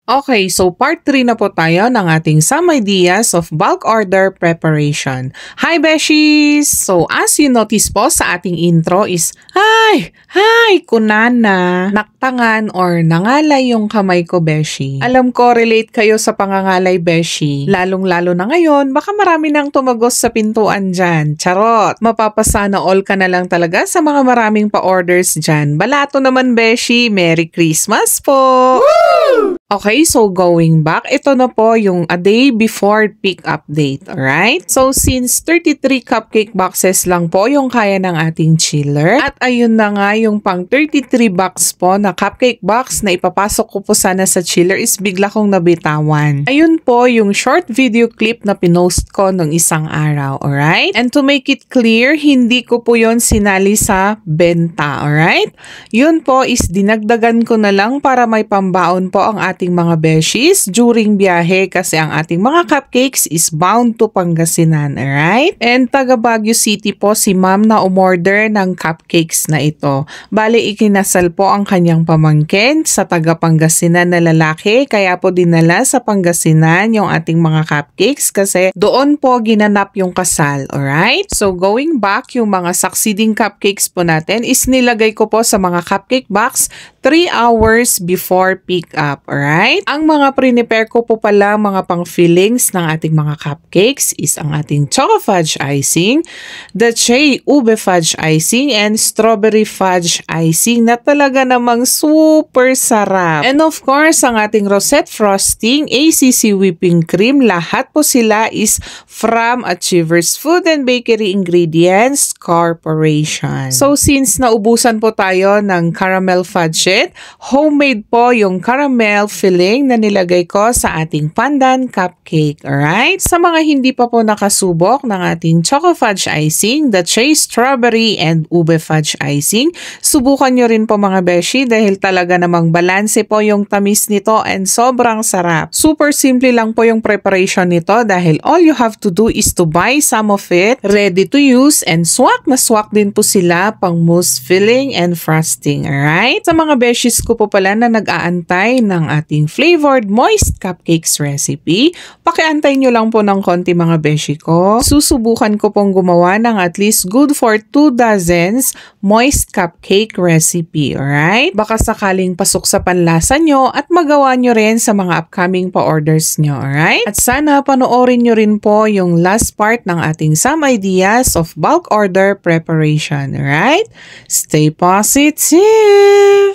Okay, so part 3 na po tayo ng ating some ideas of bulk order preparation. Hi, Beshies! So, as you notice po sa ating intro is, Hi! Kunana! Naktangan or nangalay yung kamay ko, Beshi. Alam ko, relate kayo sa pangangalay, Beshi. Lalong-lalo na ngayon, baka marami nang tumagos sa pintuan dyan. Charot! Mapapasana all ka na lang talaga sa mga maraming pa-orders dyan. Balato naman, Beshi! Merry Christmas po! Woo! Okay, so going back, ito na po yung a day before pick up date, alright? So, since 33 cupcake boxes lang po yung kaya ng ating chiller, at ayun na nga yung pang 33 box po na cupcake box na ipapasok ko po sana sa chiller is bigla kong nabitawan. Ayun po yung short video clip na pinost ko nung isang araw, alright? And to make it clear, hindi ko po yon sinali sa benta, alright? Yun po is dinagdagan ko na lang para may pambaon po ang ating mga beshies during biyahe kasi ang ating mga cupcakes is bound to Pangasinan, alright? And taga Baguio City po si ma'am na umorder ng cupcakes na ito. Bale, ikinasal po ang kanyang pamangkin sa taga Pangasinan na lalaki kaya po dinala sa Pangasinan yung ating mga cupcakes kasi doon po ginanap yung kasal, alright? So going back, yung mga succeeding cupcakes po natin is nilagay ko po sa mga cupcake box 3 hours before pick up, alright? Ang mga prepare ko po pala mga pang fillings ng ating mga cupcakes is ang ating choco fudge icing, the Che ube fudge icing, and strawberry fudge icing na talaga namang super sarap. And of course, ang ating rosette frosting, ACC whipping cream, lahat po sila is from Achievers Food and Bakery Ingredients Corporation. So since naubusan po tayo ng caramel fudge, homemade po yung caramel filling na nilagay ko sa ating pandan cupcake, alright? Sa mga hindi pa po nakasubok ng ating choco fudge icing, the Che strawberry and ube fudge icing, subukan nyo rin po mga beshi dahil talaga namang balanse po yung tamis nito and sobrang sarap. Super simple lang po yung preparation nito dahil all you have to do is to buy some of it, ready to use, and swak na swak din po sila pang mousse filling and frosting, alright? Sa mga beshies ko po pala na nag-aantay ng ating flavored moist cupcakes recipe, pakiantay nyo lang po ng konti mga beshi ko. Susubukan ko pong gumawa ng at least good for 2 dozens moist cupcake recipe, alright? Baka sakaling pasok sa panlasa nyo at magawa nyo rin sa mga upcoming pa-orders nyo, alright? At sana panoorin nyo rin po yung last part ng ating some ideas of bulk order preparation, alright? Stay positive!